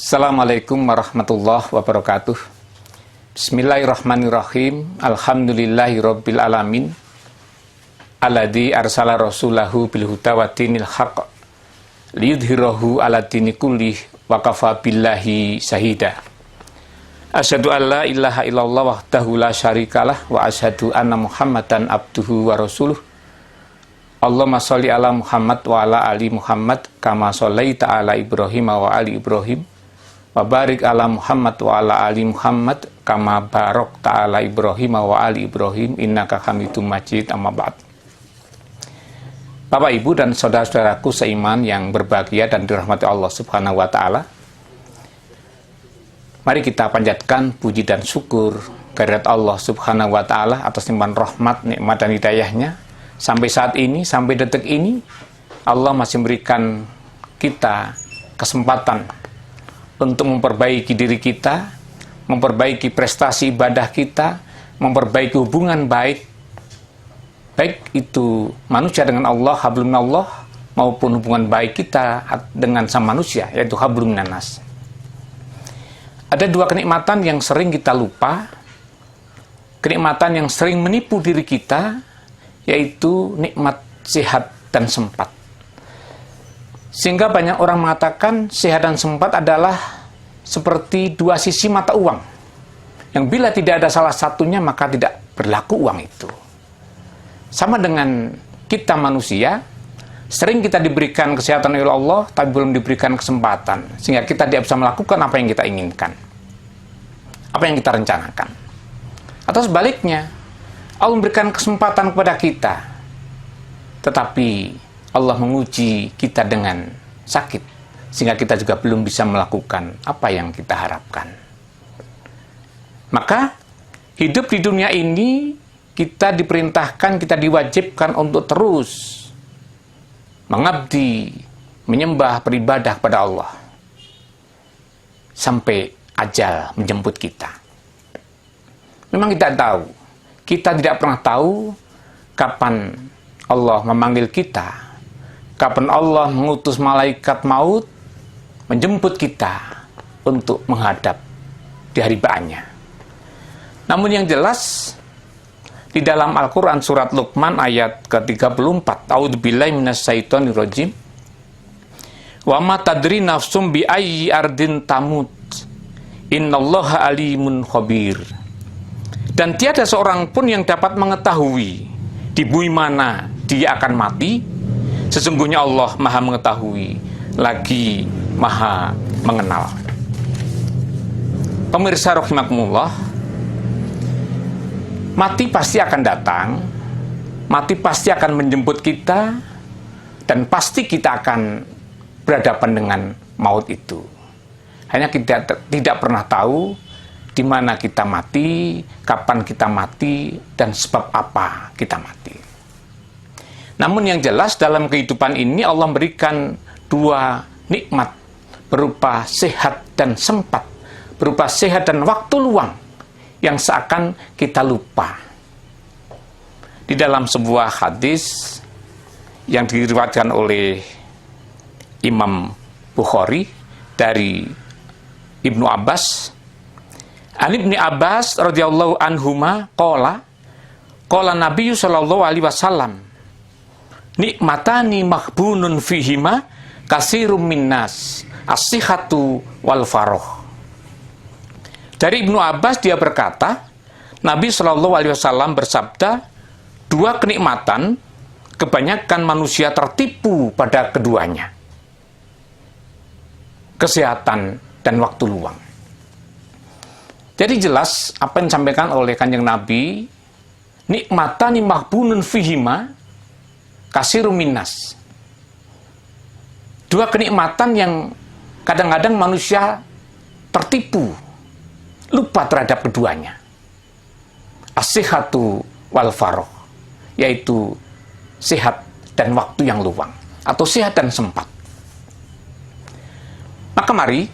Assalamualaikum warahmatullahi wabarakatuh. Bismillahirrahmanirrahim. Alhamdulillahirabbil alamin. Alladzi arsala rasulahu bil huda wa dinil haqq liyudhhirahu 'ala dini kullih wa kafa billahi shahida. Asyhadu an la ilaha illallah wahdahu la syarikalah wa asyhadu anna Muhammadan abduhu wa rasuluh. Allahumma sholli ala Muhammad wa ala ali Muhammad kama shallaita ala Ibrahim wa ali Ibrahim wa barik ala Muhammad wa ala ali Muhammad kama barakta ala Ibrahim wa ali Ibrahim innaka Hamidum Majid. Amma ba'd. Bapak, Ibu, dan saudara-saudaraku seiman yang berbahagia dan dirahmati Allah Subhanahu wa taala. Mari kita panjatkan puji dan syukur kehadirat Allah Subhanahu wa taala atas limpahan rahmat, nikmat dan hidayahnya. Sampai saat ini, sampai detik ini, Allah masih memberikan kita kesempatan untuk memperbaiki diri kita, memperbaiki prestasi ibadah kita, memperbaiki hubungan baik itu manusia dengan Allah, hablum minallah, maupun hubungan baik kita dengan sama manusia, yaitu hablum minannas. Ada dua kenikmatan yang sering kita lupa, kenikmatan yang sering menipu diri kita, yaitu nikmat sehat dan sempat. Sehingga banyak orang mengatakan sehat dan sempat adalah seperti dua sisi mata uang, yang bila tidak ada salah satunya maka tidak berlaku uang itu. Sama dengan kita manusia, sering kita diberikan kesehatan oleh Allah, tapi belum diberikan kesempatan, sehingga kita tidak bisa melakukan apa yang kita inginkan, apa yang kita rencanakan. Atau sebaliknya, Allah memberikan kesempatan kepada kita, tetapi Allah menguji kita dengan sakit, sehingga kita juga belum bisa melakukan apa yang kita harapkan. Maka, hidup di dunia ini, kita diperintahkan, kita diwajibkan untuk terus mengabdi, menyembah, beribadah kepada Allah, sampai ajal menjemput kita. Memang kita tidak pernah tahu kapan Allah memanggil kita, kapan Allah mengutus malaikat maut menjemput kita untuk menghadap di hari ba'nya. Namun yang jelas, di dalam Al-Quran surat Luqman ayat ke-34, A'udzubillahi minasyaitonirrajim, wa ma tadri nafsum bi ayyi ardin tamut innallaha alimun khabir. Dan tiada seorang pun yang dapat mengetahui di bumi mana dia akan mati. Sesungguhnya Allah Maha mengetahui, lagi Maha mengenal. Pemirsa rahimakumullah, mati pasti akan datang, mati pasti akan menjemput kita, dan pasti kita akan berhadapan dengan maut itu. Hanya kita tidak pernah tahu di mana kita mati, kapan kita mati, dan sebab apa kita mati. Namun yang jelas dalam kehidupan ini Allah memberikan dua nikmat berupa sehat dan sempat, berupa sehat dan waktu luang yang seakan kita lupa. Di dalam sebuah hadis yang diriwayatkan oleh Imam Bukhari dari Ibnu Abbas, An Ibni Abbas radhiyallahu anhuma qala Nabi sallallahu alaihi wasallam, nikmatani maghbunun fihima kasirum minnas as-sihhatu wal faroh. Dari Ibnu Abbas dia berkata, Nabi sallallahu alaihi wasallam bersabda, dua kenikmatan kebanyakan manusia tertipu pada keduanya, kesehatan dan waktu luang. Jadi jelas apa yang disampaikan oleh Kanjeng Nabi, nikmatani mahbunun fihima kasirum minnas. Dua kenikmatan yang kadang-kadang manusia tertipu, lupa terhadap keduanya. As-sihhatu wal faroh, yaitu sehat dan waktu yang luang, atau sehat dan sempat. Maka mari,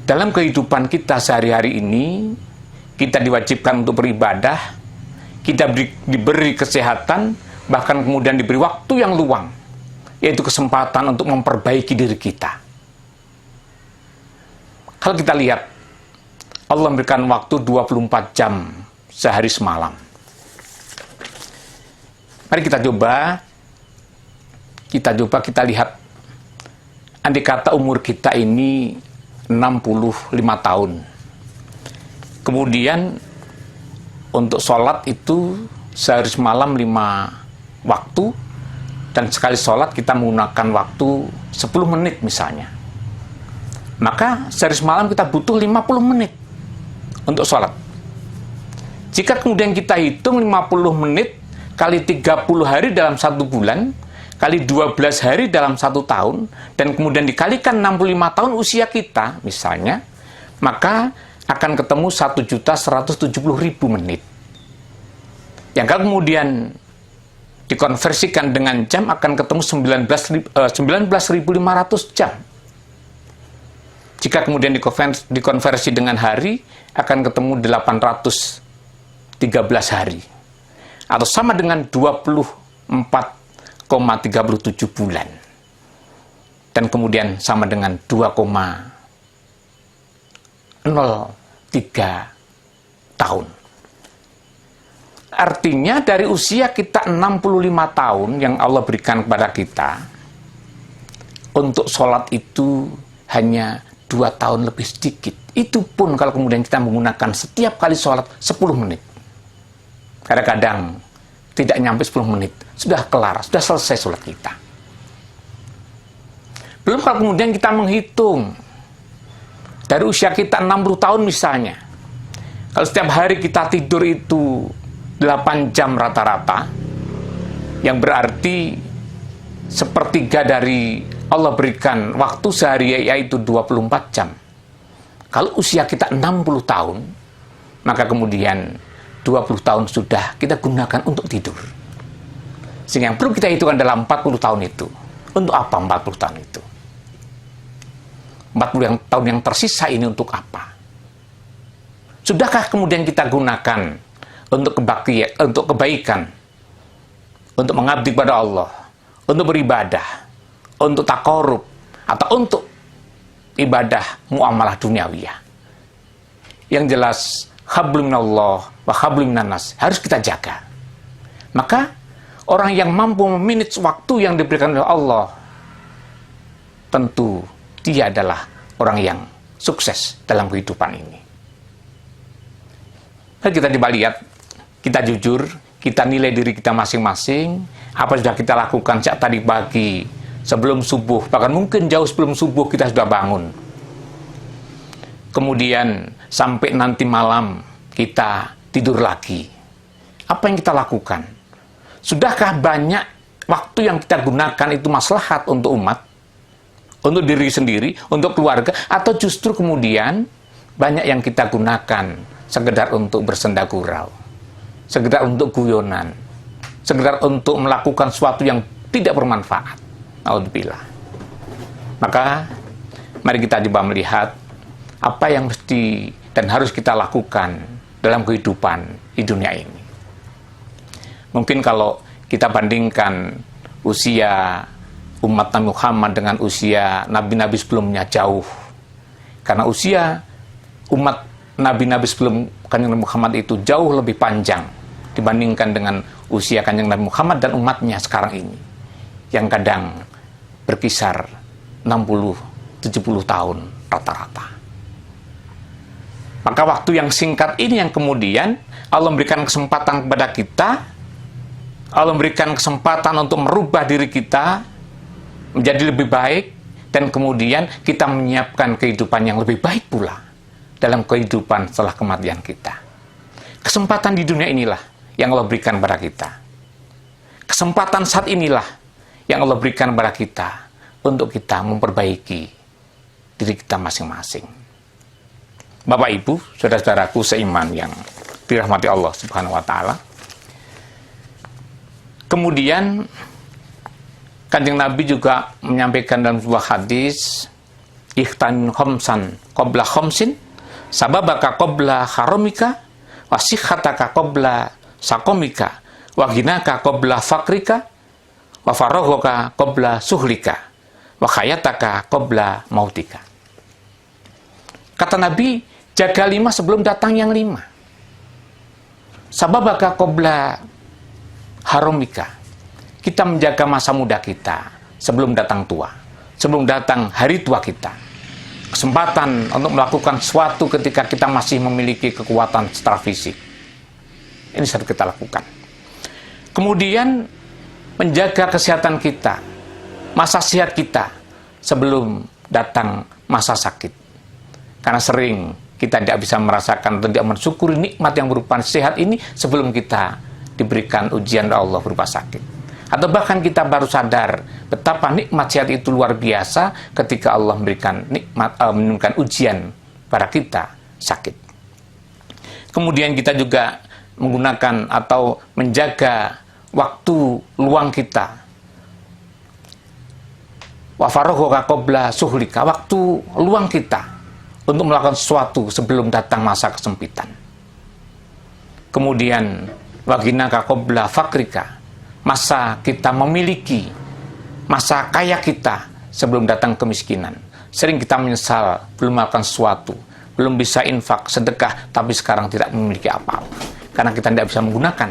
dalam kehidupan kita sehari-hari ini, kita diwajibkan untuk beribadah, kita diberi kesehatan, bahkan kemudian diberi waktu yang luang, yaitu kesempatan untuk memperbaiki diri kita. Kalau kita lihat, Allah memberikan waktu 24 jam sehari semalam. Mari kita kita lihat. Andai kata umur kita ini 65 tahun. Kemudian untuk sholat itu sehari semalam 5 waktu, dan sekali sholat kita menggunakan waktu 10 menit misalnya. Maka sehari semalam kita butuh 50 menit untuk sholat. Jika kemudian kita hitung 50 menit kali 30 hari dalam 1 bulan, kali 12 hari dalam 1 tahun, dan kemudian dikalikan 65 tahun usia kita misalnya, maka akan ketemu 1.170.000 menit. Yang kalau kemudian dikonversikan dengan jam akan ketemu 19.500 jam. Jika kemudian dikonversi dengan hari, akan ketemu 813 hari. Atau sama dengan 24,37 bulan. Dan kemudian sama dengan 2,03 tahun. Artinya dari usia kita 65 tahun yang Allah berikan kepada kita, untuk sholat itu hanya 2 tahun lebih sedikit. Itu pun kalau kemudian kita menggunakan setiap kali sholat 10 menit. Kadang-kadang tidak nyampe 10 menit, sudah kelar, sudah selesai sholat kita. Belum kalau kemudian kita menghitung, dari usia kita 60 tahun misalnya, kalau setiap hari kita tidur itu 8 jam rata-rata, yang berarti sepertiga dari Allah berikan waktu sehari yaitu 24 jam. Kalau usia kita 60 tahun, maka kemudian 20 tahun sudah kita gunakan untuk tidur. Sehingga yang perlu kita hitungkan dalam 40 tahun itu. Untuk apa 40 tahun itu? 40 tahun yang tersisa ini untuk apa? Sudahkah kemudian kita gunakan untuk kebaikan, untuk mengabdi kepada Allah, untuk beribadah, untuk takarub, atau untuk ibadah muamalah duniawiyah? Yang jelas, hablum minallah wa hablum minannas harus kita jaga. Maka orang yang mampu memanage waktu yang diberikan oleh Allah, tentu dia adalah orang yang sukses dalam kehidupan ini. Mari kita coba lihat, kita jujur, kita nilai diri kita masing-masing, apa sudah kita lakukan sejak tadi pagi, sebelum subuh, bahkan mungkin jauh sebelum subuh kita sudah bangun. Kemudian sampai nanti malam kita tidur lagi. Apa yang kita lakukan? Sudahkah banyak waktu yang kita gunakan itu maslahat untuk umat, untuk diri sendiri, untuk keluarga, atau justru kemudian banyak yang kita gunakan sekedar untuk bersenda gurau, sekedar untuk guyonan, sekedar untuk melakukan sesuatu yang tidak bermanfaat. Naudzubillah. Maka mari kita coba melihat apa yang mesti dan harus kita lakukan dalam kehidupan di dunia ini. Mungkin kalau kita bandingkan usia umat Nabi Muhammad dengan usia nabi-nabi sebelumnya jauh. Karena usia umat nabi-nabi sebelum Kanjeng Nabi Muhammad itu jauh lebih panjang dibandingkan dengan usia Kanjeng Nabi Muhammad dan umatnya sekarang ini, yang kadang berkisar 60-70 tahun rata-rata. Maka waktu yang singkat ini yang kemudian Allah memberikan kesempatan kepada kita, Allah memberikan kesempatan untuk merubah diri kita menjadi lebih baik, dan kemudian kita menyiapkan kehidupan yang lebih baik pula dalam kehidupan setelah kematian kita. Kesempatan di dunia inilah yang Allah berikan kepada kita. Kesempatan saat inilah yang Allah berikan kepada kita untuk kita memperbaiki diri kita masing-masing. Bapak Ibu, saudara-saudaraku seiman yang dirahmati Allah Subhanahu wa taala. Kemudian Kanjeng Nabi juga menyampaikan dalam sebuah hadis, ikhtan khamsan qabla khamsin, sababaka qabla haramika, wa sikhataka qabla sakomika, wa ghinaka qabla fakrika, wa faraghaka qabla suhlika, wa khayataka qabla mautika. Kata Nabi, jaga 5 sebelum datang yang 5. Sababaka qabla haromika. Kita menjaga masa muda kita sebelum datang tua, sebelum datang hari tua kita. Kesempatan untuk melakukan sesuatu ketika kita masih memiliki kekuatan secara fisik. Ini harus kita lakukan. Kemudian menjaga kesehatan kita, masa sehat kita sebelum datang masa sakit. Karena sering kita tidak bisa merasakan dan tidak mensyukuri nikmat yang berupa sehat ini sebelum kita diberikan ujian dari Allah berupa sakit. Atau bahkan kita baru sadar betapa nikmat sehat itu luar biasa ketika Allah memberikan menurunkan ujian pada kita sakit. Kemudian kita juga menggunakan atau menjaga waktu luang kita. Wa faragha qabla suhlika, waktu luang kita untuk melakukan sesuatu sebelum datang masa kesempitan. Kemudian waginaka qabla fakrika, masa kita memiliki, masa kaya kita sebelum datang kemiskinan. Sering kita menyesal belum melakukan sesuatu, belum bisa infak, sedekah, tapi sekarang tidak memiliki apa-apa. Karena kita tidak bisa menggunakan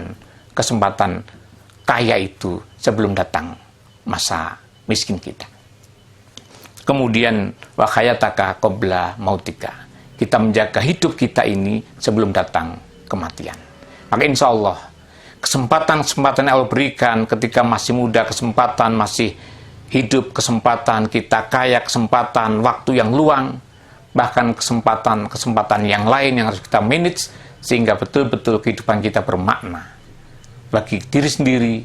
kesempatan kaya itu sebelum datang masa miskin kita. Kemudian wa khayataka qabla mautika. Kita menjaga hidup kita ini sebelum datang kematian. Maka insya Allah kesempatan-kesempatan yang Allah berikan ketika masih muda, kesempatan masih hidup, kesempatan kita kaya, kesempatan waktu yang luang, bahkan kesempatan-kesempatan yang lain yang harus kita manage sehingga betul-betul kehidupan kita bermakna bagi diri sendiri,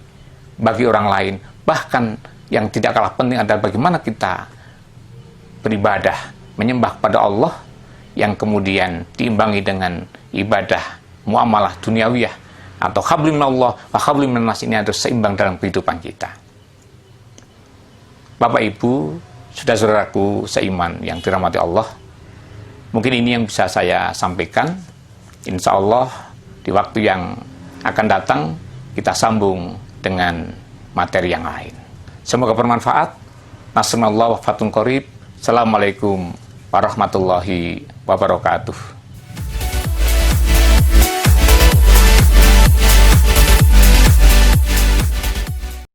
bagi orang lain, bahkan yang tidak kalah penting adalah bagaimana kita beribadah, menyembah pada Allah yang kemudian diimbangi dengan ibadah muamalah duniawiyah atau hablum minallah wa hablum minannas. Ini harus seimbang dalam kehidupan kita. Bapak Ibu, saudara-saudaraku seiman yang dirahmati Allah, mungkin ini yang bisa saya sampaikan. Insya Allah di waktu yang akan datang kita sambung dengan materi yang lain. Semoga bermanfaat. Nasrullah wa fatun qarib. Assalamualaikum warahmatullahi wabarakatuh.